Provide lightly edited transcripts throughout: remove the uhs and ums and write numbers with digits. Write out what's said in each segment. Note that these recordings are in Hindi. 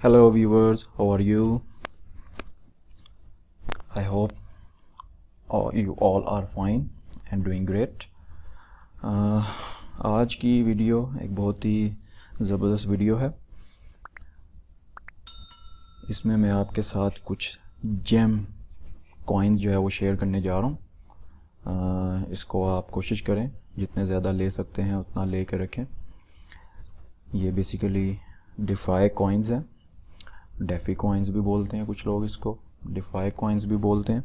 Hello viewers, how are you? I hope you all are fine and doing great. आज की वीडियो एक बहुत ही ज़बरदस्त वीडियो है। इसमें मैं आपके साथ कुछ जेम कॉइन्स जो है वो शेयर करने जा रहा हूँ। इसको आप कोशिश करें जितने ज़्यादा ले सकते हैं उतना ले कर रखें। ये बेसिकली डिफाई कॉइन्स हैं, डेफी कॉइन्स भी बोलते हैं कुछ लोग, इसको डिफाई कॉइन्स भी बोलते हैं।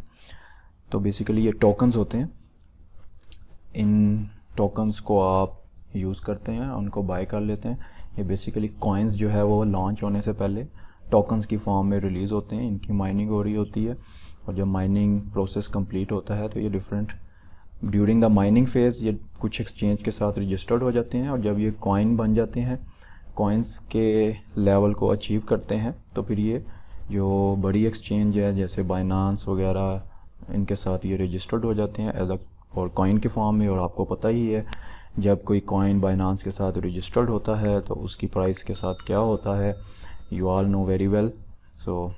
तो बेसिकली ये टोकन्स होते हैं। इन टोकन्स को आप यूज़ करते हैं, उनको बाय कर लेते हैं। ये बेसिकली कॉइन्स जो है वो लॉन्च होने से पहले टोकन्स की फॉर्म में रिलीज़ होते हैं, इनकी माइनिंग हो रही होती है और जब माइनिंग प्रोसेस कंप्लीट होता है तो ये different during the mining phase ये कुछ एक्सचेंज के साथ रजिस्टर्ड हो जाते हैं और जब ये कॉइन बन जाते हैं, कॉइन्स के लेवल को अचीव करते हैं, तो फिर ये जो बड़ी एक्सचेंज है जैसे बाइनांस वगैरह, इनके साथ ये रजिस्टर्ड हो जाते हैं एज और कॉइन के फॉर्म में। और आपको पता ही है जब कोई कॉइन बाइनांस के साथ रजिस्टर्ड होता है तो उसकी प्राइस के साथ क्या होता है, you all know very well. So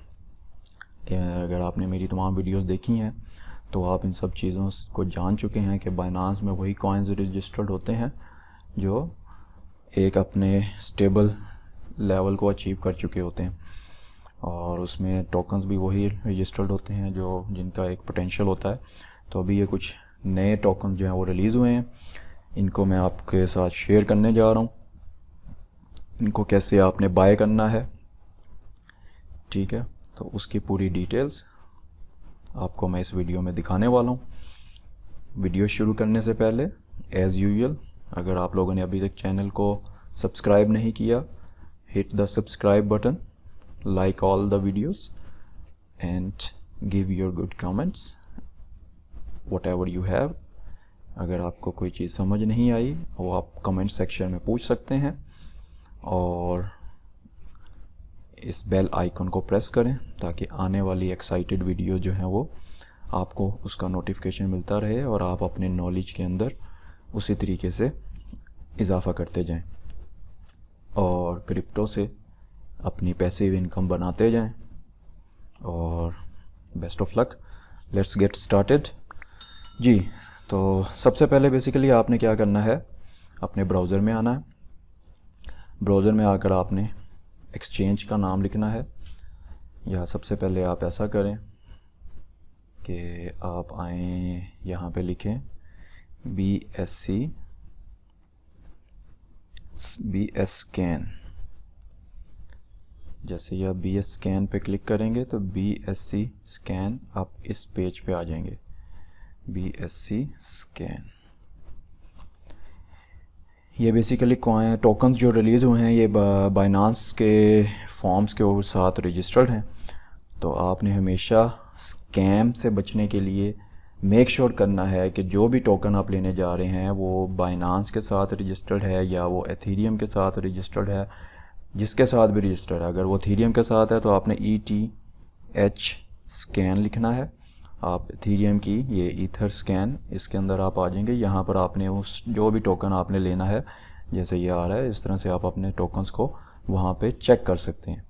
अगर आपने मेरी तमाम वीडियोस देखी हैं तो आप इन सब चीज़ों को जान चुके हैं कि बाइनांस में वही कॉइन्स रजिस्टर्ड होते हैं जो एक अपने स्टेबल लेवल को अचीव कर चुके होते हैं और उसमें टोकन्स भी वही रजिस्टर्ड होते हैं जो जिनका एक पोटेंशियल होता है। तो अभी ये कुछ नए टोकन जो हैं वो रिलीज़ हुए हैं, इनको मैं आपके साथ शेयर करने जा रहा हूँ। इनको कैसे आपने बाय करना है, ठीक है, तो उसकी पूरी डिटेल्स आपको मैं इस वीडियो में दिखाने वाला हूँ। वीडियो शुरू करने से पहले एज़ यूजुअल अगर आप लोगों ने अभी तक चैनल को सब्सक्राइब नहीं किया, hit the subscribe button, like all the videos and give your good comments whatever you have। अगर आपको कोई चीज़ समझ नहीं आई वो आप कमेंट सेक्शन में पूछ सकते हैं और इस बेल आइकन को प्रेस करें ताकि आने वाली एक्साइटेड वीडियो जो है वो आपको उसका नोटिफिकेशन मिलता रहे और आप अपने नॉलेज के अंदर उसी तरीके से इजाफ़ा करते जाएं और क्रिप्टो से अपनी पैसिव इनकम बनाते जाएं। और best of luck, let's get started जी। तो सबसे पहले बेसिकली आपने क्या करना है, अपने ब्राउज़र में आना है। ब्राउज़र में आकर आपने एक्सचेंज का नाम लिखना है, या सबसे पहले आप ऐसा करें कि आप आएँ यहाँ पे लिखें BS स्कैन। जैसे ही आप BS स्कैन पे क्लिक करेंगे तो BSC स्कैन आप इस पेज पे आ जाएंगे। BSC स्कैन ये बेसिकली टोकन्स जो रिलीज़ हुए हैं ये बाइनांस के फॉर्म्स के साथ रजिस्टर्ड हैं। तो आपने हमेशा स्कैम से बचने के लिए मेक श्योर करना है कि जो भी टोकन आप लेने जा रहे हैं वो बाइनांस के साथ रजिस्टर्ड है या वो एथेरियम के साथ रजिस्टर्ड है, जिसके साथ भी रजिस्टर्ड है। अगर वो एथेरियम के साथ है तो आपने ETH स्कैन लिखना है। आप एथेरियम की ये ईथर स्कैन, इसके अंदर आप आ जाएंगे। यहाँ पर आपने उस जो भी टोकन आपने लेना है, जैसे ये आ रहा है इस तरह से आप अपने टोकन्स को वहाँ पे चेक कर सकते हैं।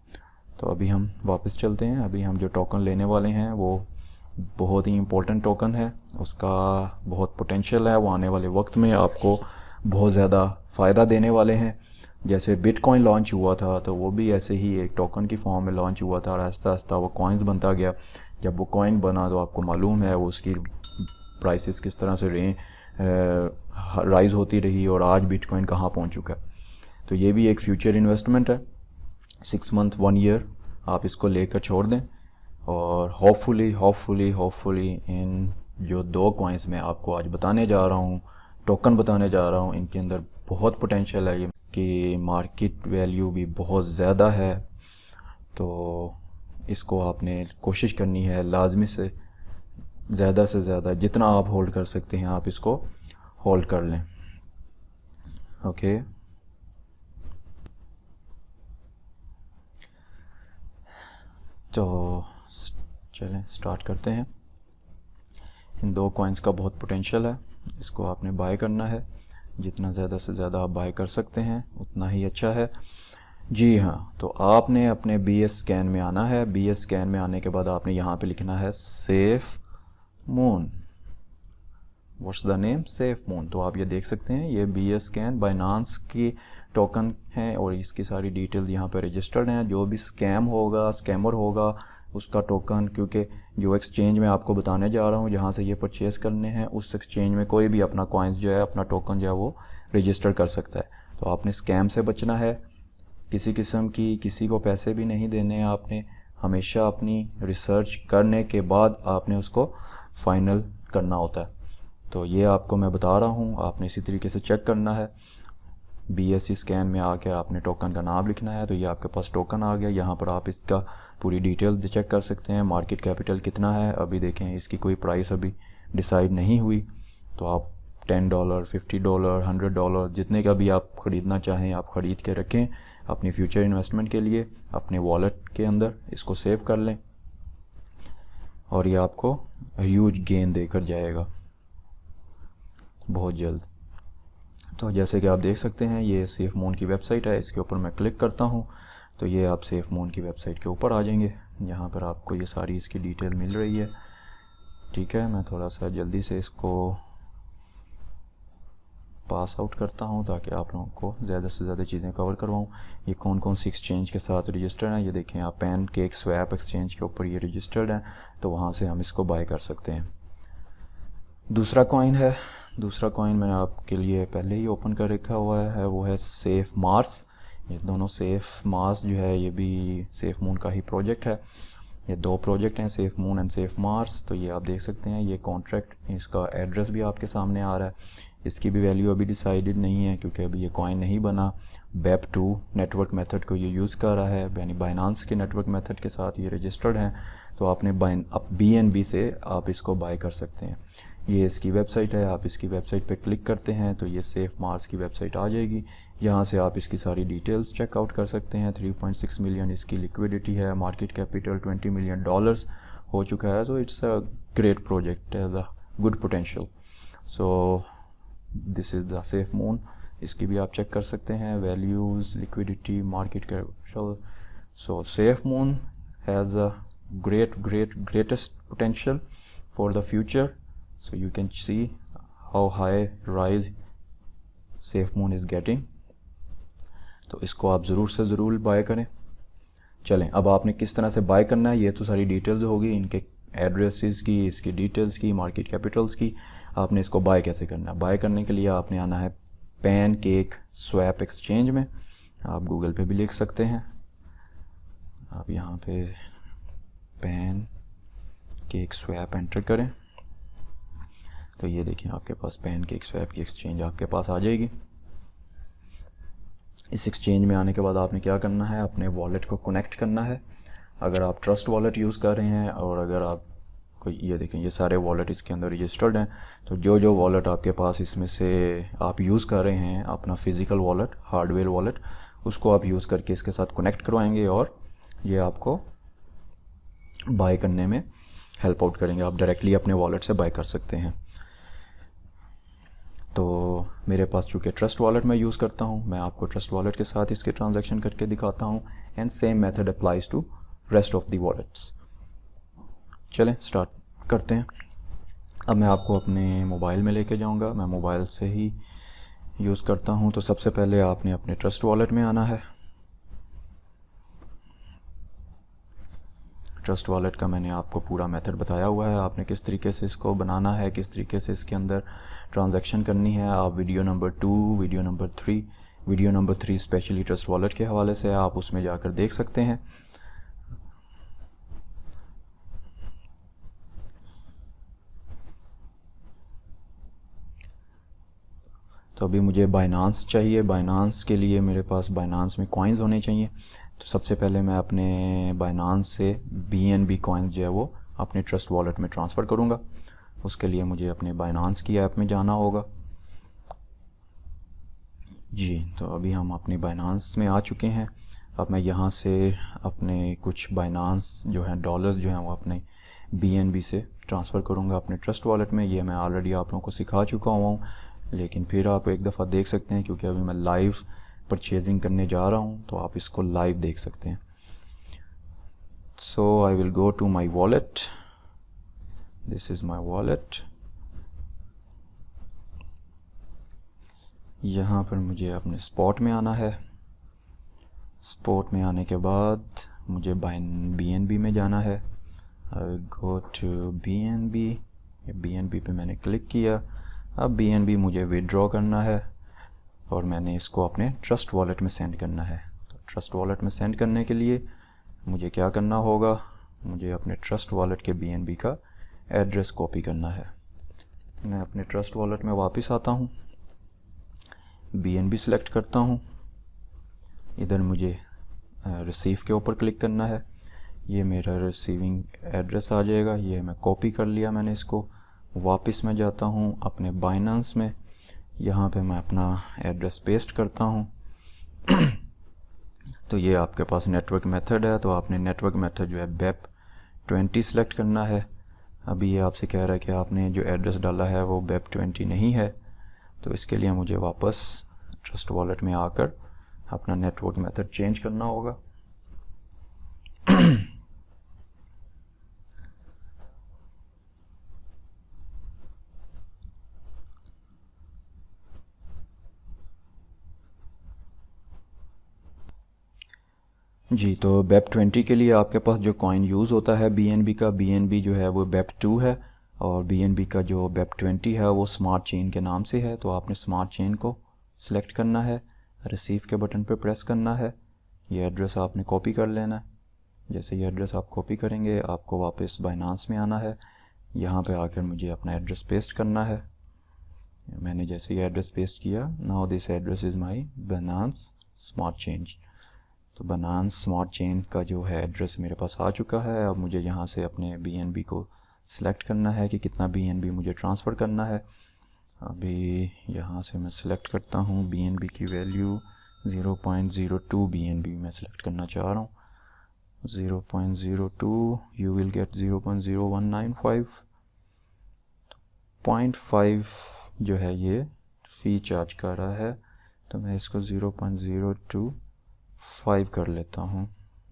तो अभी हम वापस चलते हैं। अभी हम जो टोकन लेने वाले हैं वो बहुत ही इम्पोर्टेंट टोकन है, उसका बहुत पोटेंशियल है, वो आने वाले वक्त में आपको बहुत ज़्यादा फ़ायदा देने वाले हैं। जैसे बिटकॉइन लॉन्च हुआ था तो वो भी ऐसे ही एक टोकन की फॉर्म में लॉन्च हुआ था और आहिस्ता आहिस्ता वो कॉइन्स बनता गया। जब वो कॉइन बना तो आपको मालूम है वो उसकी प्राइसेस किस तरह से राइज़ होती रही और आज बिटकॉइन कहाँ पहुँच चुका है। तो ये भी एक फ्यूचर इन्वेस्टमेंट है। 6 मंथ 1 ईयर आप इसको लेकर छोड़ दें और होपफुली इन जो 2 कॉइन्स मैं आपको आज बताने जा रहा हूँ, टोकन बताने जा रहा हूँ, इनके अंदर बहुत पोटेंशियल है, ये कि मार्केट वैल्यू भी बहुत ज़्यादा है। तो इसको आपने कोशिश करनी है लाजमी से ज़्यादा जितना आप होल्ड कर सकते हैं आप इसको होल्ड कर लें। ओके, तो चलें स्टार्ट करते हैं। इन 2 कॉइन्स का बहुत पोटेंशियल है, इसको आपने बाय करना है। जितना ज़्यादा से ज़्यादा आप बाय कर सकते हैं उतना ही अच्छा है। जी हाँ, तो आपने अपने BS स्कैन में आना है। BS स्कैन में आने के बाद आपने यहाँ पे लिखना है safe moon. What's the name? Safe moon. तो आप ये देख सकते हैं, ये BS स्कैन बाइनांस की टोकन है और इसकी सारी डिटेल्स यहाँ पे रजिस्टर्ड हैं। जो भी स्कैम होगा, स्कैमर होगा, उसका टोकन, क्योंकि जो एक्सचेंज में आपको बताने जा रहा हूँ जहाँ से ये परचेज़ करने हैं, उस एक्सचेंज में कोई भी अपना कॉइन्स जो है, अपना टोकन जो है वो रजिस्टर कर सकता है। तो आपने स्कैम से बचना है। किसी किस्म की किसी को पैसे भी नहीं देने हैं। आपने हमेशा अपनी रिसर्च करने के बाद आपने उसको फाइनल करना होता है। तो ये आपको मैं बता रहा हूँ, आपने इसी तरीके से चेक करना है। BSC स्कैन में आके आपने टोकन का नाम लिखना है। तो ये आपके पास टोकन आ गया। यहाँ पर आप इसका पूरी डिटेल चेक कर सकते हैं। मार्केट कैपिटल कितना है अभी देखें, इसकी कोई प्राइस अभी डिसाइड नहीं हुई। तो आप $10, $50, $100 जितने का भी आप ख़रीदना चाहें आप ख़रीद के रखें अपनी फ्यूचर इन्वेस्टमेंट के लिए। अपने वॉलेट के अंदर इसको सेव कर लें और ये आपको ह्यूज गेन देकर जाएगा बहुत जल्द। तो जैसे कि आप देख सकते हैं, ये सेफ मून की वेबसाइट है। इसके ऊपर मैं क्लिक करता हूँ तो ये आप सेफ मून की वेबसाइट के ऊपर आ जाएंगे। यहाँ पर आपको ये सारी इसकी डिटेल मिल रही है। ठीक है, मैं थोड़ा सा जल्दी से इसको पास आउट करता हूँ ताकि आप लोगों को ज़्यादा से ज़्यादा चीज़ें कवर करवाऊँ। ये कौन कौन सी एक्सचेंज के साथ रजिस्टर्ड हैं, ये देखें आप। पैनकेक स्वैप एक्सचेंज के ऊपर ये रजिस्टर्ड हैं, तो वहाँ से हम इसको बाय कर सकते हैं। दूसरा कॉइन है, दूसरा कॉइन मैंने आपके लिए पहले ही ओपन कर रखा हुआ है, वो है सेफ मार्स। ये दोनों सेफ मार्स जो है ये भी सेफ मून का ही प्रोजेक्ट है। ये दो प्रोजेक्ट हैं, safe moon and safe Mars. तो ये आप देख सकते हैं, ये कॉन्ट्रैक्ट, इसका एड्रेस भी आपके सामने आ रहा है। इसकी भी वैल्यू अभी डिसाइडेड नहीं है क्योंकि अभी ये कॉइन नहीं बना। Web2 नेटवर्क मेथड को ये यूज़ कर रहा है, यानी बाइनांस के नेटवर्क मेथड के साथ ये रजिस्टर्ड हैं। तो आपने BNB से आप इसको बाय कर सकते हैं। ये इसकी वेबसाइट है, आप इसकी वेबसाइट पे क्लिक करते हैं तो ये सेफ मार्स की वेबसाइट आ जाएगी। यहाँ से आप इसकी सारी डिटेल्स चेकआउट कर सकते हैं। 3.6 मिलियन इसकी लिक्विडिटी है, मार्केट कैपिटल $20 मिलियन हो चुका है। तो it's a great project, has a good potential. So this is the safe moon. इसकी भी आप चेक कर सकते हैं, values, liquidity, market capital. So safe moon has a greatest potential for the future. So you can see how high rise safe moon is getting. तो इसको आप ज़रूर से ज़रूर बाय करें। चलें, अब आपने किस तरह से बाय करना है, ये तो सारी डिटेल्स होगी, इनके एड्रेसेस की, इसकी डिटेल्स की, मार्केट कैपिटल्स की। आपने इसको बाय कैसे करना है? बाय करने के लिए आपने आना है पैनकेक स्वैप एक्सचेंज में। आप गूगल पे भी लिख सकते हैं। आप यहाँ पे पैनकेक स्वैप एंटर करें तो ये देखिए आपके पास पैनकेक स्वैप की एक्सचेंज आपके पास आ जाएगी। इस एक्सचेंज में आने के बाद आपने क्या करना है, अपने वॉलेट को कनेक्ट करना है। अगर आप ट्रस्ट वॉलेट यूज़ कर रहे हैं और अगर आप कोई, ये देखें ये सारे वॉलेट इसके अंदर रजिस्टर्ड हैं। तो जो जो वॉलेट आपके पास इसमें से आप यूज़ कर रहे हैं, अपना फिज़िकल वॉलेट, हार्डवेयर वॉलेट, उसको आप यूज़ करके इसके साथ कनेक्ट करवाएंगे और ये आपको बाय करने में हेल्प आउट करेंगे। आप डायरेक्टली अपने वॉलेट से बाय कर सकते हैं। तो मेरे पास चूँकि ट्रस्ट वॉलेट मैं यूज़ करता हूँ, मैं आपको ट्रस्ट वॉलेट के साथ इसके ट्रांजैक्शन करके दिखाता हूँ। And same method applies to rest of the wallets. चलें स्टार्ट करते हैं। अब मैं आपको अपने मोबाइल में लेके जाऊँगा, मैं मोबाइल से ही यूज़ करता हूँ। तो सबसे पहले आपने अपने ट्रस्ट वॉलेट में आना है। ट्रस्ट वॉलेट का मैंने आपको पूरा मेथड बताया हुआ है, आपने किस तरीके से इसको बनाना है, किस तरीके से इसके अंदर ट्रांजैक्शन करनी है। आप video number 2, video number 3 specially trust wallet के हवाले से आप उसमें जाकर देख सकते हैं। तो अभी मुझे बाइनांस चाहिए। बाइनांस के लिए मेरे पास बाइनांस में कॉइन्स होने चाहिए। तो सबसे पहले मैं अपने बाइनांस से BNB कॉइन्स जो है वो अपने ट्रस्ट वॉलेट में ट्रांसफ़र करूँगा। उसके लिए मुझे अपने बाइनांस की ऐप में जाना होगा। जी, तो अभी हम अपने बाइनांस में आ चुके हैं। अब मैं यहाँ से अपने कुछ बाइनांस जो हैं डॉलर्स जो हैं वो अपने BNB से ट्रांसफ़र करूँगा अपने ट्रस्ट वॉलेट में। ये मैं ऑलरेडी आप लोगों को सिखा चुका हुआ हूँ, लेकिन फिर आप एक दफ़ा देख सकते हैं क्योंकि अभी मैं लाइव परचेजिंग करने जा रहा हूँ, तो आप इसको लाइव देख सकते हैं। So I will go to my wallet, this is my wallet. यहाँ पर मुझे अपने स्पॉट में आना है। स्पॉट में आने के बाद मुझे BNB में जाना है। I will go to BNB। BNB पे मैंने क्लिक किया। अब BNB मुझे विड्रॉ करना है और मैंने इसको अपने ट्रस्ट वॉलेट में सेंड करना है। तो ट्रस्ट वॉलेट में सेंड करने के लिए मुझे क्या करना होगा, मुझे अपने ट्रस्ट वॉलेट के BNB का एड्रेस कॉपी करना है। मैं अपने ट्रस्ट वॉलेट में वापस आता हूँ, BNB सेलेक्ट करता हूँ। इधर मुझे रिसीव के ऊपर क्लिक करना है। ये मेरा रिसीविंग एड्रेस आ जाएगा, ये मैं कॉपी कर लिया मैंने इसको। वापस मैं जाता हूँ अपने बाइनेंस में, यहाँ पे मैं अपना एड्रेस पेस्ट करता हूँ। तो ये आपके पास नेटवर्क मेथड है, तो आपने नेटवर्क मेथड जो है BEP20 सेलेक्ट करना है। अभी ये आपसे कह रहा है कि आपने जो एड्रेस डाला है वो BEP20 नहीं है, तो इसके लिए मुझे वापस ट्रस्ट वॉलेट में आकर अपना नेटवर्क मेथड चेंज करना होगा। जी, तो BEP20 के लिए आपके पास जो कॉइन यूज़ होता है BNB का, BNB जो है वो BEP2 है और BNB का जो BEP20 है वो स्मार्ट चेन के नाम से है। तो आपने स्मार्ट चेन को सिलेक्ट करना है, रिसीव के बटन पर प्रेस करना है, ये एड्रेस आपने कॉपी कर लेना है। जैसे ये एड्रेस आप कॉपी करेंगे, आपको वापस बाइनेंस में आना है। यहाँ पे आकर मुझे अपना एड्रेस पेस्ट करना है। मैंने जैसे ये एड्रेस पेस्ट किया, now this address is my Binance smart chain. तो बाइनेंस स्मार्ट चेन का जो है एड्रेस मेरे पास आ चुका है। अब मुझे यहाँ से अपने BNB को सिलेक्ट करना है कि कितना BNB मुझे ट्रांसफ़र करना है। अभी यहाँ से मैं सिलेक्ट करता हूँ BNB की वैल्यू 0.02 BNB मैं सिलेक्ट करना चाह रहा हूँ। 0.02 यू विल गेट 0.0195। 0.5 जो है ये फ़ी चार्ज कर रहा है, तो मैं इसको 0.025 कर लेता हूँ,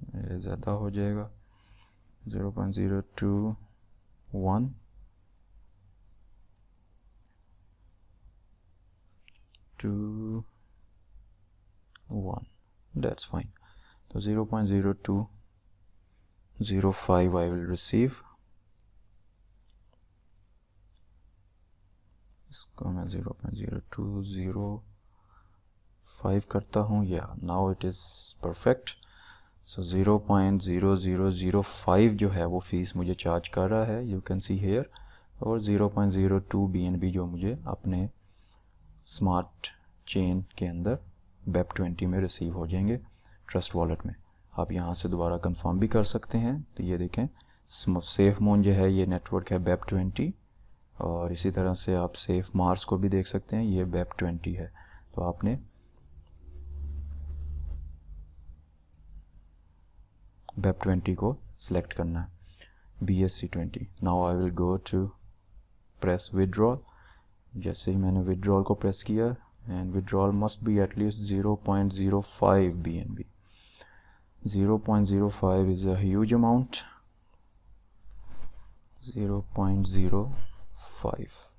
ये ज़्यादा हो जाएगा। 0.021 दैट्स फाइन। तो 0.0205 आई विल रिसीव। इसको मैं 0.0205 करता हूँ, या नाउ इट इज़ परफेक्ट। सो 0.0005 जो है वो फ़ीस मुझे चार्ज कर रहा है, यू कैन सी हेयर। और 0.02 BNB जो मुझे अपने स्मार्ट चेन के अंदर BEP20 में रिसीव हो जाएंगे ट्रस्ट वॉलेट में। आप यहाँ से दोबारा कंफर्म भी कर सकते हैं। तो ये देखें, सेफ मोन जो है ये नेटवर्क है BEP20, और इसी तरह से आप सेफ मार्स को भी देख सकते हैं, ये BEP20 है। तो आपने BEP20 को सिलेक्ट करना है, BSC20। Now I will go to press withdrawal. जैसे ही मैंने विड्रॉल को प्रेस किया, and withdrawal must be at least 0.05 BNB। 0.05 is a huge amount। 0.05,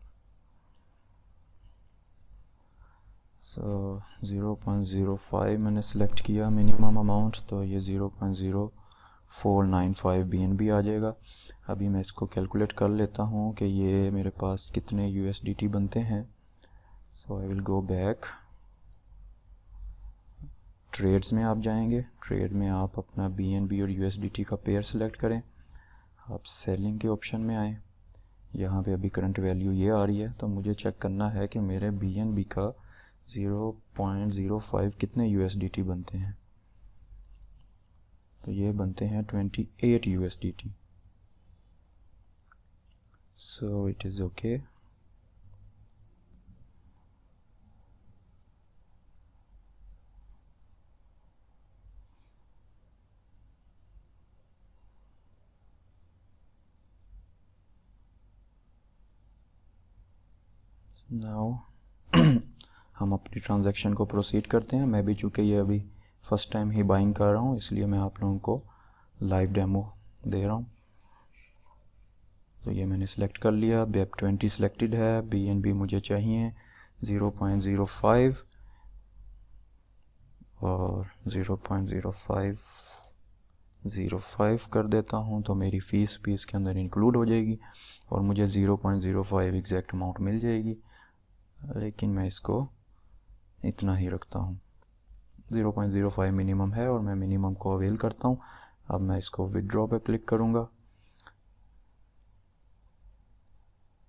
so 0.05 मैंने सेलेक्ट किया मिनिमम अमाउंट, तो ये 0.0495 BNB आ जाएगा। अभी मैं इसको कैलकुलेट कर लेता हूँ कि ये मेरे पास कितने USDT बनते हैं। So I will go back, trades में आप जाएंगे, ट्रेड में आप अपना BNB और USDT का पेयर सेलेक्ट करें। आप सेलिंग के ऑप्शन में आएँ, यहाँ पे अभी करंट वैल्यू ये आ रही है, तो मुझे चेक करना है कि मेरे BNB का 0.05 कितने USDT बनते हैं। तो ये बनते हैं 28 USDT। So it is okay. Now हम अपनी ट्रांजैक्शन को प्रोसीड करते हैं। मैं भी चूँकि ये अभी फ़र्स्ट टाइम ही बाइंग कर रहा हूँ, इसलिए मैं आप लोगों को लाइव डेमो दे रहा हूँ। तो ये मैंने सेलेक्ट कर लिया, BEP20 सिलेक्टेड है, BNB मुझे चाहिए 0.05 और 0.05 कर देता हूँ, तो मेरी फ़ीस भी इसके अंदर इंक्लूड हो जाएगी और मुझे 0.05 एग्जैक्ट अमाउंट मिल जाएगी। लेकिन मैं इसको इतना ही रखता हूँ, 0.05 मिनिमम है और मैं मिनिमम को अवेल करता हूँ। अब मैं इसको विदड्रॉ पे क्लिक करूँगा,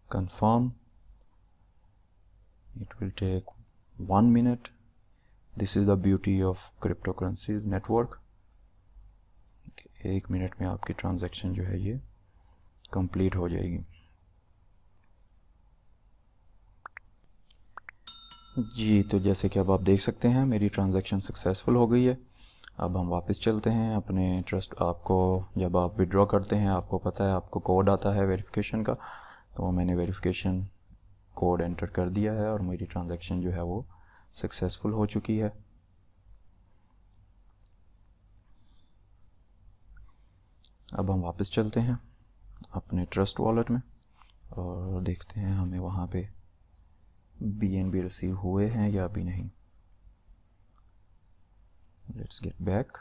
confirm, it will take 1 minute. This is the beauty of cryptocurrencies network। 1 minute में आपकी ट्रांजैक्शन जो है ये कंप्लीट हो जाएगी। जी, तो जैसे कि अब आप देख सकते हैं मेरी ट्रांजैक्शन सक्सेसफुल हो गई है। अब हम वापस चलते हैं अपने ट्रस्ट। आपको जब आप विड्रॉ करते हैं, आपको पता है आपको कोड आता है वेरिफिकेशन का, तो मैंने वेरिफिकेशन कोड एंटर कर दिया है और मेरी ट्रांजैक्शन जो है वो सक्सेसफुल हो चुकी है। अब हम वापस चलते हैं अपने ट्रस्ट वॉलेट में और देखते हैं हमें वहाँ पे BNB रिसीव हुए हैं या अभी नहीं। Let's get back.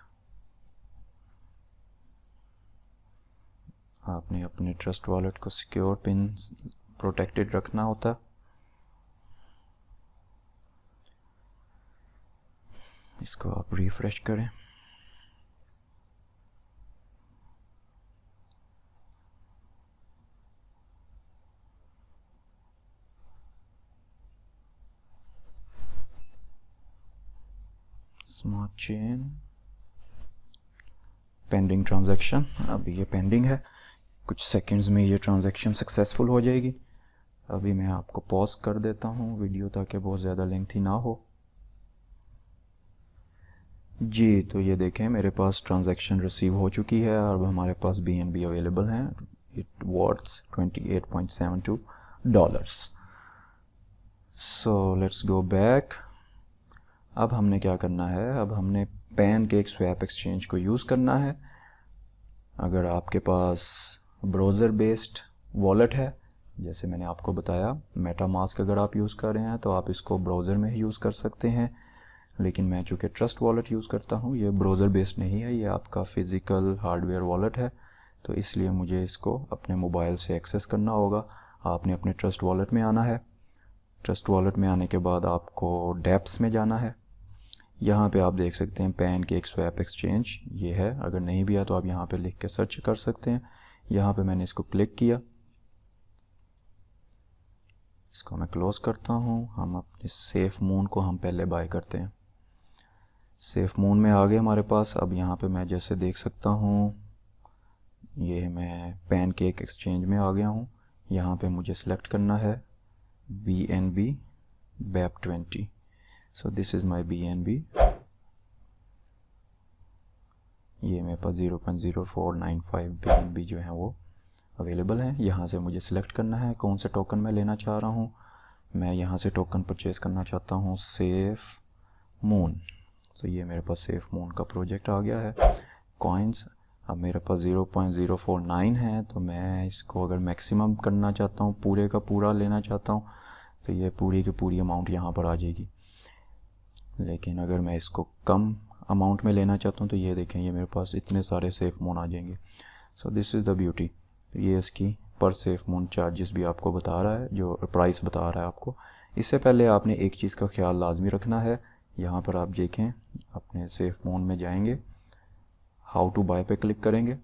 आपने अपने ट्रस्ट वॉलेट को सिक्योर पिन प्रोटेक्टेड रखना होता। इसको आप रिफ्रेश करें। स्मार्ट चेन पेंडिंग ट्रांजैक्शन, अभी ये पेंडिंग है, कुछ सेकंड्स में ये ट्रांजैक्शन सक्सेसफुल हो जाएगी। अभी मैं आपको पॉज कर देता हूँ वीडियो ताकि बहुत ज़्यादा लेंथी ना हो। जी, तो ये देखें मेरे पास ट्रांजैक्शन रिसीव हो चुकी है और अब हमारे पास BNB अवेलेबल है। It worths $28.72। So let's go back. अब हमने क्या करना है, अब हमने पैनकेक स्वैप एक्सचेंज को यूज़ करना है। अगर आपके पास ब्राउज़र बेस्ड वॉलेट है, जैसे मैंने आपको बताया मेटामास्क अगर आप यूज़ कर रहे हैं तो आप इसको ब्राउज़र में ही यूज़ कर सकते हैं, लेकिन मैं चूँकि ट्रस्ट वॉलेट यूज़ करता हूँ, ये ब्राउज़र बेस्ड नहीं है, ये आपका फ़िज़िकल हार्डवेयर वॉलेट है, तो इसलिए मुझे इसको अपने मोबाइल से एक्सेस करना होगा। आपने अपने ट्रस्ट वॉलेट में आना है। ट्रस्ट वॉलेट में आने के बाद आपको डैप्स में जाना है। यहाँ पे आप देख सकते हैं पैनकेक स्वैप एक्सचेंज ये है। अगर नहीं भी है तो आप यहाँ पे लिख के सर्च कर सकते हैं। यहाँ पे मैंने इसको क्लिक किया, इसको मैं क्लोज़ करता हूँ। हम अपने सेफ मून को हम पहले बाय करते हैं। सेफ मून में आ गए हमारे पास। अब यहाँ पे मैं जैसे देख सकता हूँ ये मैं पैनकेक एक्सचेंज में आ गया हूँ। यहाँ पे मुझे सिलेक्ट करना है BNB BEP20। So this is my BNB। ये मेरे पास 0.0495 BNB जो है वो अवेलेबल है। यहाँ से मुझे सिलेक्ट करना है कौन से टोकन मैं लेना चाह रहा हूँ। मैं यहाँ से टोकन परचेज़ करना चाहता हूँ सेफ मून। तो ये मेरे पास सेफ मून का प्रोजेक्ट आ गया है। कॉइन्स अब मेरे पास 0.049 है, तो मैं इसको अगर मैक्सिमम करना चाहता हूँ, पूरे का पूरा लेना चाहता हूँ, तो ये पूरी की पूरी अमाउंट यहाँ पर आ जाएगी। लेकिन अगर मैं इसको कम अमाउंट में लेना चाहता हूँ तो ये देखें ये मेरे पास इतने सारे सेफ मून आ जाएंगे। So this is the beauty. ये इसकी पर सेफ मून चार्जेस भी आपको बता रहा है, जो प्राइस बता रहा है आपको। इससे पहले आपने एक चीज़ का ख्याल लाजमी रखना है। यहाँ पर आप देखें अपने सेफ मून में जाएंगे, हाउ टू बाय पे क्लिक करेंगे।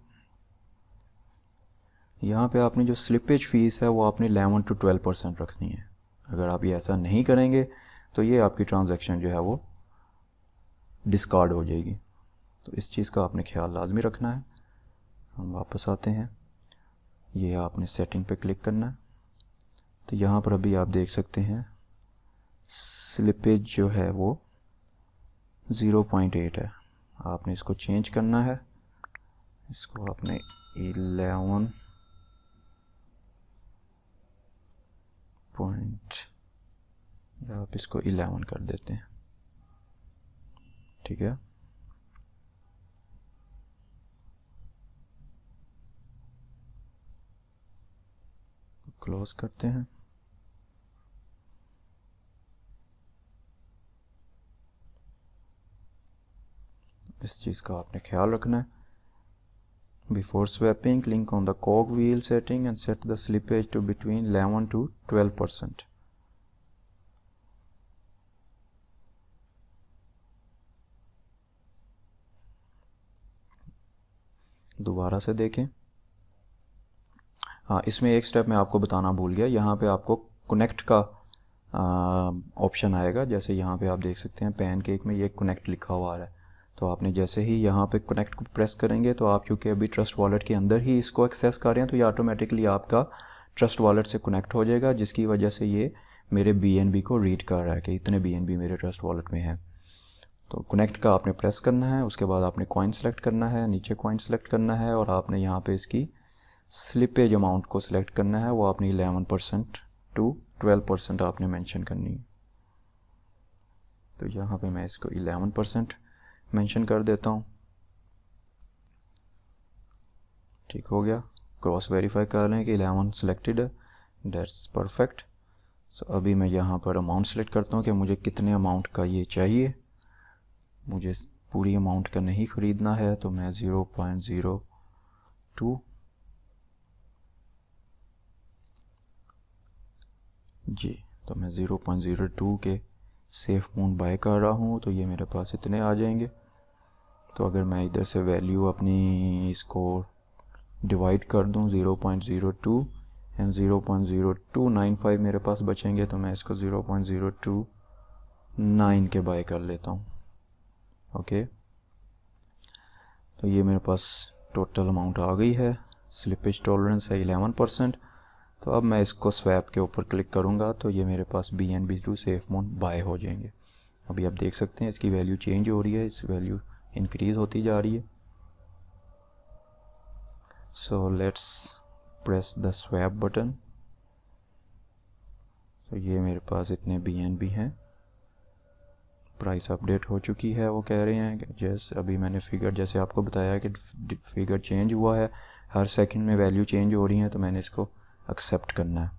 यहाँ पे आपने जो स्लिपेज फ़ीस है वो आपने 11 to 12% रखनी है। अगर आप ये ऐसा नहीं करेंगे तो ये आपकी ट्रांजैक्शन जो है वो डिस्कार्ड हो जाएगी। तो इस चीज़ का आपने ख्याल लाजमी रखना है। हम वापस आते हैं, ये आपने सेटिंग पे क्लिक करना है। तो यहाँ पर अभी आप देख सकते हैं स्लिपेज जो है वो 0.8 है। आपने इसको चेंज करना है, इसको आपने 11.8 आप इसको 11 कर देते हैं, ठीक है। क्लोज करते हैं। इस चीज़ का आपने ख्याल रखना है। Before swapping click on the cog wheel setting and set the slippage to between 11 to 12%। दोबारा से देखें। हाँ, इसमें एक स्टेप मैं आपको बताना भूल गया। यहाँ पे आपको कनेक्ट का ऑप्शन आएगा। जैसे यहाँ पे आप देख सकते हैं पैनकेक में ये कनेक्ट लिखा हुआ आ रहा है। तो आपने जैसे ही यहाँ पे कनेक्ट को प्रेस करेंगे तो आप चूँकि अभी ट्रस्ट वॉलेट के अंदर ही इसको एक्सेस कर रहे हैं तो ये ऑटोमेटिकली आपका ट्रस्ट वॉलेट से कनेक्ट हो जाएगा, जिसकी वजह से ये मेरे BNB को रीड कर रहा है कि इतने BNB मेरे ट्रस्ट वॉलेट में है। तो कनेक्ट का आपने प्रेस करना है, उसके बाद आपने कॉइन सेलेक्ट करना है, नीचे कॉइन सेलेक्ट करना है और आपने यहाँ पे इसकी स्लिपेज अमाउंट को सिलेक्ट करना है। वो आपने 11% to 12% आपने मेंशन करनी है। तो यहाँ पे मैं इसको 11% मेंशन कर देता हूँ। ठीक हो गया। क्रॉस वेरीफाई कर लें कि 11 सिलेक्टेड है, दैट्स परफेक्ट। सो अभी मैं यहाँ पर अमाउंट सेलेक्ट करता हूँ कि मुझे कितने अमाउंट का ये चाहिए। मुझे पूरी अमाउंट का नहीं ख़रीदना है तो मैं 0.02 जी, तो मैं 0.02 के सेफ मून बाय कर रहा हूँ। तो ये मेरे पास इतने आ जाएंगे। तो अगर मैं इधर से वैल्यू अपनी इसको डिवाइड कर दूँ 0.02 एंड 0.0295 मेरे पास बचेंगे, तो मैं इसको 0.029 के बाय कर लेता हूँ। ओके, तो ये मेरे पास टोटल अमाउंट आ गई है। स्लिपेज टॉलरेंस है 11%। तो अब मैं इसको स्वैप के ऊपर क्लिक करूँगा तो ये मेरे पास BNB to SafeMoon buy हो जाएंगे। अभी आप देख सकते हैं इसकी वैल्यू चेंज हो रही है, इस वैल्यू इंक्रीज होती जा रही है। So let's press the swap button. तो ये मेरे पास इतने BNB हैं। प्राइस अपडेट हो चुकी है। वो कह रहे हैं कि जैसे अभी मैंने फिगर जैसे आपको बताया कि फिगर चेंज हुआ है, हर सेकंड में वैल्यू चेंज हो रही है, तो मैंने इसको एक्सेप्ट करना है।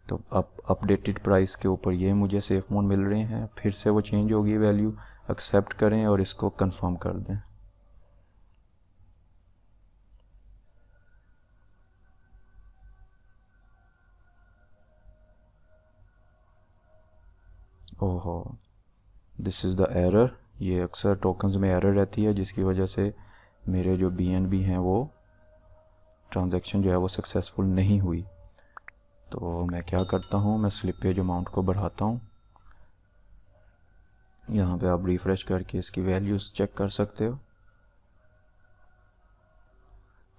तो अब अपडेटेड प्राइस के ऊपर ये मुझे सेफ मोड मिल रहे हैं। फिर से वो चेंज होगी वैल्यू, एक्सेप्ट करें और इसको कंफर्म कर दें। ओहो, दिस इज़ द एरर। ये अक्सर टोकन्स में एरर रहती है जिसकी वजह से मेरे जो BNB हैं वो ट्रांजैक्शन जो है वो सक्सेसफुल नहीं हुई। तो मैं क्या करता हूँ, मैं स्लिपेज अमाउंट को बढ़ाता हूँ। यहाँ पे आप रिफ़्रेश करके इसकी वैल्यूज़ चेक कर सकते हो।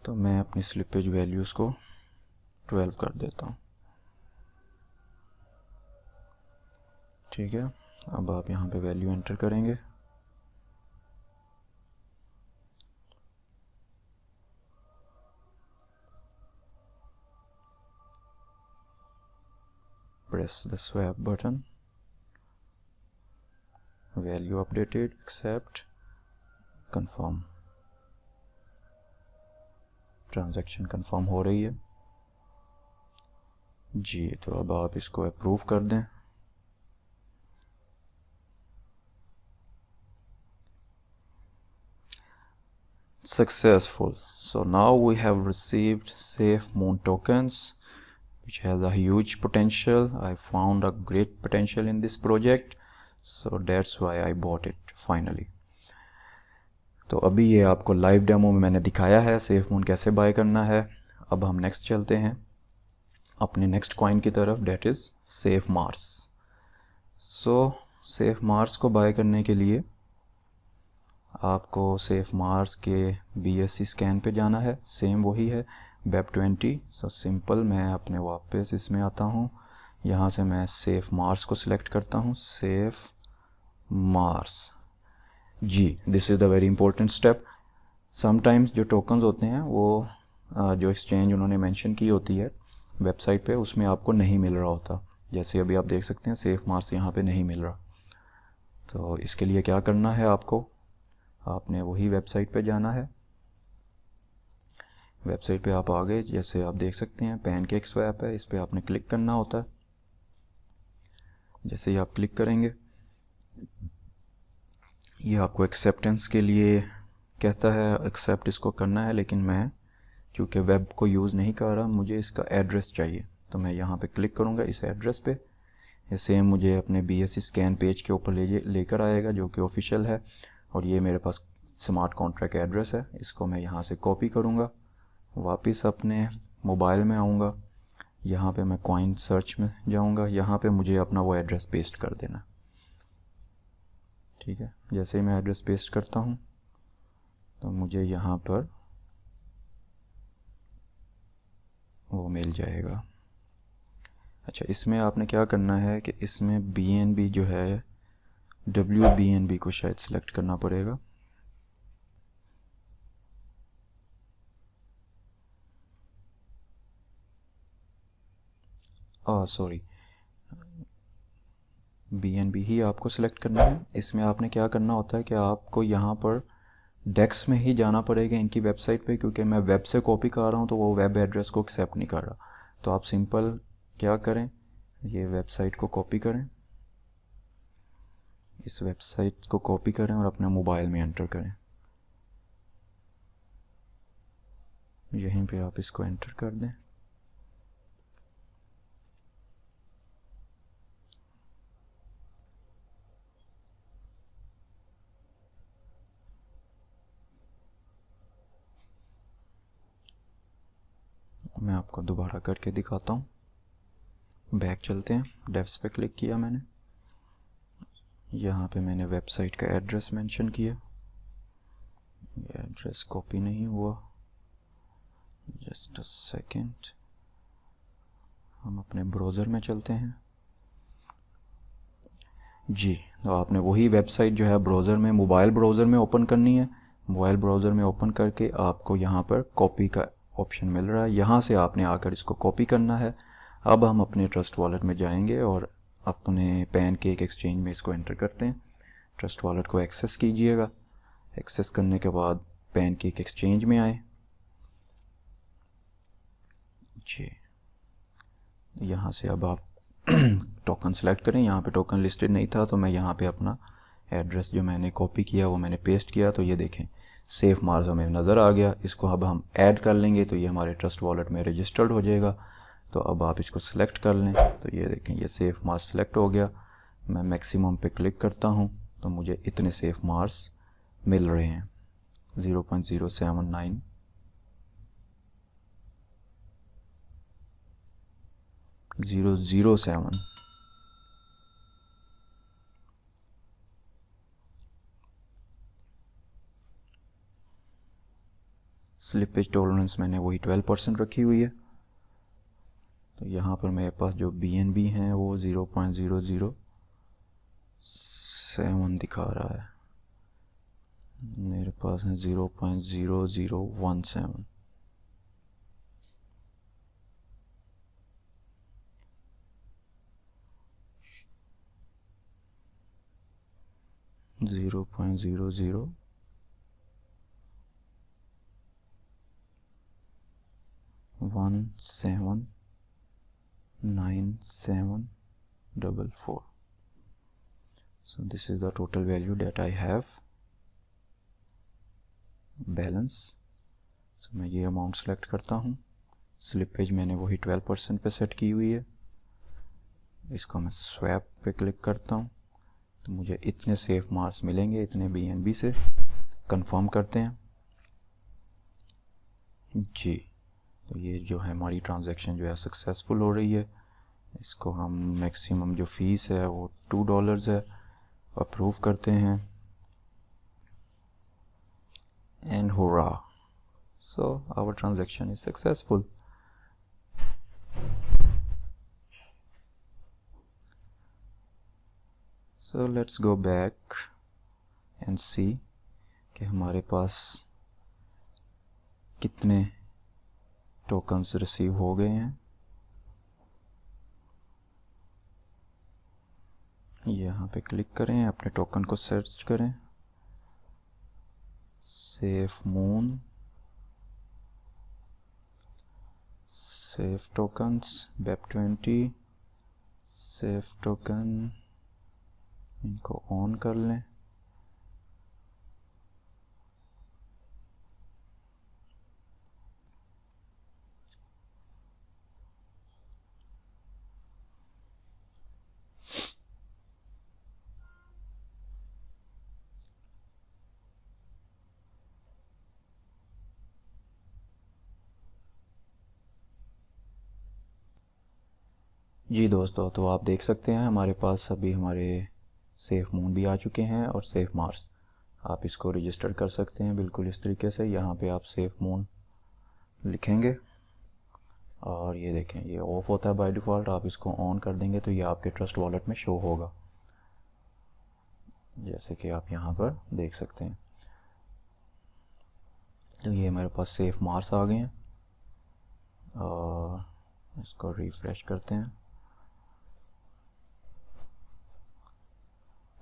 तो मैं अपनी स्लिपेज वैल्यूज़ को 12 कर देता हूँ। ठीक है, अब आप यहाँ पे वैल्यू एंटर करेंगे। Press the swap button, value updated, accept, confirm. Transaction confirm हो रही है जी। तो अब आप इसको अप्रूव कर दें। Successful. So now we have received Safe Moon tokens, which has a huge potential. I found a great potential in this project, so that's why I bought it finally. तो अभी ये आपको लाइव डेमो में मैंने दिखाया है सेफ मून कैसे बाय करना है। अब हम नेक्स्ट चलते हैं अपने नेक्स्ट कॉइन की तरफ, that is safe Mars. So safe Mars को बाय करने के लिए आपको सेफ मार्स के BSC स्कैन पे जाना है। सेम वही है Web20। सो सिंपल, मैं अपने वापस इसमें आता हूँ। यहाँ से मैं सेफ मार्स को सिलेक्ट करता हूँ। SafeMars ji, this is the very important step. Sometimes जो टोकन्स होते हैं वो जो एक्सचेंज उन्होंने मेंशन की होती है वेबसाइट पे, उसमें आपको नहीं मिल रहा होता, जैसे अभी आप देख सकते हैं सेफ मार्क्स यहाँ पे नहीं मिल रहा। तो इसके लिए क्या करना है आपको, आपने वही वेबसाइट पे जाना है। वेबसाइट पे आप आ गए, जैसे आप देख सकते हैं पैनकेक स्वैप है, इस पर आपने क्लिक करना होता है। जैसे ही आप क्लिक करेंगे ये आपको एक्सेप्टेंस के लिए कहता है, एक्सेप्ट इसको करना है, लेकिन मैं चूँकि वेब को यूज़ नहीं कर रहा, मुझे इसका एड्रेस चाहिए, तो मैं यहाँ पे क्लिक करूँगा इस एड्रेस पे। ये सेम मुझे अपने BSc स्कैन पेज के ऊपर लेकर आएगा जो कि ऑफिशियल है, और ये मेरे पास स्मार्ट कॉन्ट्रैक्ट एड्रेस है। इसको मैं यहाँ से कॉपी करूँगा, वापस अपने मोबाइल में आऊँगा, यहाँ पे मैं कॉइन सर्च में जाऊँगा, यहाँ पे मुझे अपना वो एड्रेस पेस्ट कर देना। ठीक है, जैसे ही मैं एड्रेस पेस्ट करता हूँ तो मुझे यहाँ पर वो मिल जाएगा। अच्छा, इसमें आपने क्या करना है कि इसमें BNB जो है, WBNB को शायद सिलेक्ट करना पड़ेगा। सॉरी, BNB ही आपको सिलेक्ट करना है। इसमें आपने क्या करना होता है कि आपको यहाँ पर डेक्स में ही जाना पड़ेगा इनकी वेबसाइट पे, क्योंकि मैं वेब से कॉपी कर रहा हूँ तो वो वेब एड्रेस को एक्सेप्ट नहीं कर रहा। तो आप सिंपल क्या करें, ये वेबसाइट को कॉपी करें, इस वेबसाइट को कॉपी करें और अपने मोबाइल में एंटर करें। यहीं पे आप इसको एंटर कर दें। मैं आपको दोबारा करके दिखाता हूँ। बैक चलते हैं, डेव्स पे क्लिक किया मैंने, यहाँ पे मैंने वेबसाइट का एड्रेस मेंशन किया, ये एड्रेस कॉपी नहीं हुआ, जस्ट अ सेकेंड। हम अपने ब्राउज़र में चलते हैं जी। तो आपने वही वेबसाइट जो है ब्राउज़र में, मोबाइल ब्राउज़र में ओपन करनी है। मोबाइल ब्राउज़र में ओपन करके आपको यहाँ पर कॉपी का ऑप्शन मिल रहा है, यहाँ से आपने आकर इसको कॉपी करना है। अब हम अपने ट्रस्ट वॉलेट में जाएंगे और अपने पैनकेक एक्सचेंज में इसको एंटर करते हैं। ट्रस्ट वॉलेट को एक्सेस कीजिएगा, एक्सेस करने के बाद पैनकेक एक्सचेंज में आए जी। यहाँ से अब आप टोकन सेलेक्ट करें। यहाँ पे टोकन लिस्टेड नहीं था तो मैं यहाँ पे अपना एड्रेस जो मैंने कॉपी किया वो मैंने पेस्ट किया, तो ये देखें सेफ मार्क्स हमें नज़र आ गया। इसको अब हम ऐड कर लेंगे तो ये हमारे ट्रस्ट वॉलेट में रजिस्टर्ड हो जाएगा। तो अब आप इसको सिलेक्ट कर लें, तो ये देखें ये सेफ मार्क्स सेलेक्ट हो गया। मैं मैक्सिमम पे क्लिक करता हूँ तो मुझे इतने सेफ मार्क्स मिल रहे हैं, 0.079 007। स्लिपेज टॉलरेंस मैंने वही 12% रखी हुई है। तो यहाँ पर मेरे पास जो BNB हैं वो 0.007 दिखा रहा है, मेरे पास है 0.0017। Zero point zero zero 179744. So this is the total value that I have balance. So मैं ये अमाउंट सेलेक्ट करता हूँ। स्लिपेज मैंने वही 12% पे सेट की हुई है। इसको मैं स्वैप पे क्लिक करता हूँ तो मुझे इतने सेफ मार्क्स मिलेंगे, इतने BNB से। कंफर्म करते हैं जी। तो ये जो है हमारी ट्रांजैक्शन जो है सक्सेसफुल हो रही है। इसको हम मैक्सिमम जो फ़ीस है वो $2 है, अप्रूव करते हैं and hurrah, so our transaction is successful. So let's go back and see कि हमारे पास कितने टोकन्स रिसीव हो गए हैं। यहाँ पे क्लिक करें, अपने टोकन को सर्च करें, सेफ मून, सेफ टोकन्स, वेब20, सेफ टोकन, इनको ऑन कर लें। जी दोस्तों, तो आप देख सकते हैं हमारे पास अभी हमारे सेफ मून भी आ चुके हैं और सेफ मार्स। आप इसको रजिस्टर कर सकते हैं बिल्कुल इस तरीके से। यहाँ पे आप सेफ मून लिखेंगे और ये देखें ये ऑफ होता है बाय डिफ़ॉल्ट। आप इसको ऑन कर देंगे तो ये आपके ट्रस्ट वॉलेट में शो होगा, जैसे कि आप यहाँ पर देख सकते हैं। तो ये मेरे पास सेफ मार्स आ गए हैं और इसको रिफ़्रेश करते हैं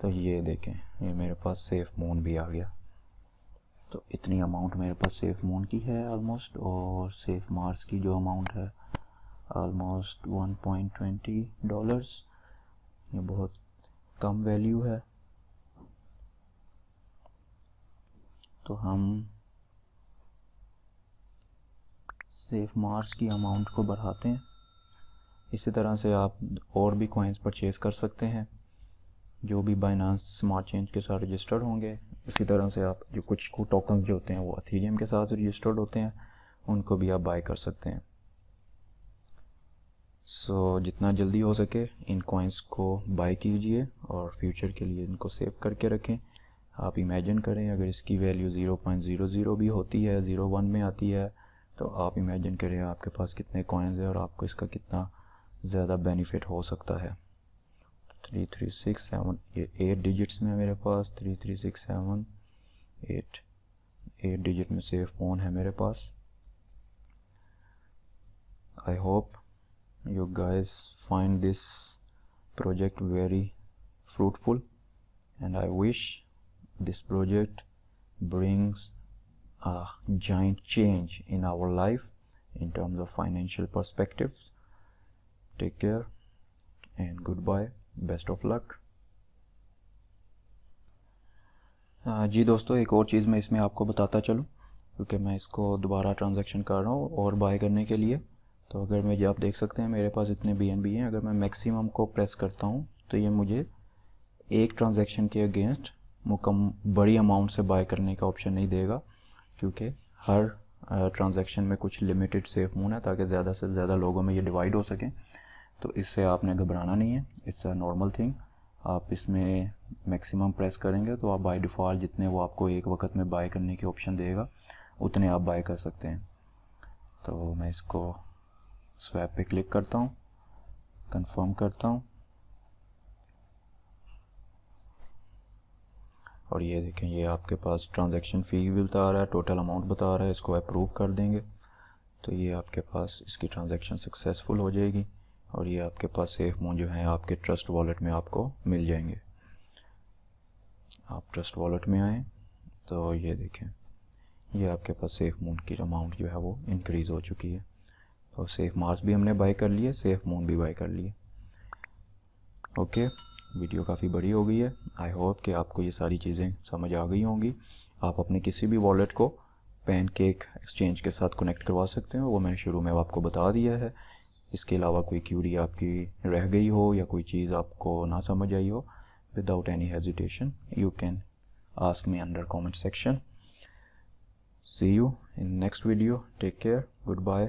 तो ये देखें ये मेरे पास सेफ मून भी आ गया। तो इतनी अमाउंट मेरे पास सेफ मून की है ऑलमोस्ट, और सेफ मार्स की जो अमाउंट है ऑलमोस्ट $1.20। ये बहुत कम वैल्यू है। तो हम सेफ मार्स की अमाउंट को बढ़ाते हैं। इसी तरह से आप और भी कॉइन्स परचेज़ कर सकते हैं जो भी बाइनांस स्मार्ट चेंज के साथ रजिस्टर्ड होंगे। इसी तरह से आप जो कुछ टोकन्स जो होते हैं वो अथेरियम के साथ रजिस्टर्ड होते हैं, उनको भी आप बाय कर सकते हैं। सो जितना जल्दी हो सके इन कॉइन्स को बाय कीजिए और फ्यूचर के लिए इनको सेव करके रखें। आप इमेजिन करें अगर इसकी वैल्यू 0.00 भी होती है, 0.1 में आती है, तो आप इमेजिन करें आपके पास कितने कॉइन्स हैं और आपको इसका कितना ज़्यादा बेनिफिट हो सकता है। 3367, ये 8 डिजिट्स में है मेरे पास। 3367 8 डिजिट में सेफ फोन है मेरे पास। I hope you guys find this project very fruitful, and I wish this project brings a giant change in our life in terms of financial perspectives. Take care and goodbye, best of luck. जी दोस्तों, एक और चीज़ मैं इसमें आपको बताता चलूँ, क्योंकि मैं इसको दोबारा ट्रांजैक्शन कर रहा हूँ और बाय करने के लिए। तो अगर मुझे आप देख सकते हैं मेरे पास इतने BNB हैं। अगर मैं मैक्सिमम को प्रेस करता हूँ तो ये मुझे एक ट्रांजैक्शन के अगेंस्ट बड़ी अमाउंट से बाय करने का ऑप्शन नहीं देगा, क्योंकि हर ट्रांजैक्शन में कुछ लिमिटेड सेफ मून है ताकि ज़्यादा से ज़्यादा लोगों में ये डिवाइड हो सके। तो इससे आपने घबराना नहीं है, इट्स अ नॉर्मल थिंग। आप इसमें मैक्सिमम प्रेस करेंगे तो आप बाय डिफ़ॉल्ट जितने वो आपको एक वक्त में बाय करने के ऑप्शन देगा उतने आप बाय कर सकते हैं। तो मैं इसको स्वैप पे क्लिक करता हूँ, कंफर्म करता हूँ और ये देखें ये आपके पास ट्रांजैक्शन फ़ी भी बता रहा है, टोटल अमाउंट बता रहा है। इसको अप्रूव कर देंगे तो ये आपके पास इसकी ट्रांजैक्शन सक्सेसफुल हो जाएगी और ये आपके पास सेफ मून जो है आपके ट्रस्ट वॉलेट में आपको मिल जाएंगे। आप ट्रस्ट वॉलेट में आएँ तो ये देखें ये आपके पास सेफ मून की अमाउंट जो है वो इंक्रीज़ हो चुकी है। तो सेफ मार्स भी हमने बाय कर लिए, सेफ मून भी बाय कर लिए। ओके, वीडियो काफ़ी बड़ी हो गई है। आई होप कि आपको ये सारी चीज़ें समझ आ गई होंगी। आप अपने किसी भी वॉलेट को पैनकेक एक्सचेंज के साथ कनेक्ट करवा सकते हैं, वो मैंने शुरू में आपको बता दिया है। इसके अलावा कोई क्यूरी आपकी रह गई हो या कोई चीज़ आपको ना समझ आई हो, without any hesitation you can ask me under comment section. See you in next video. Take care. Goodbye.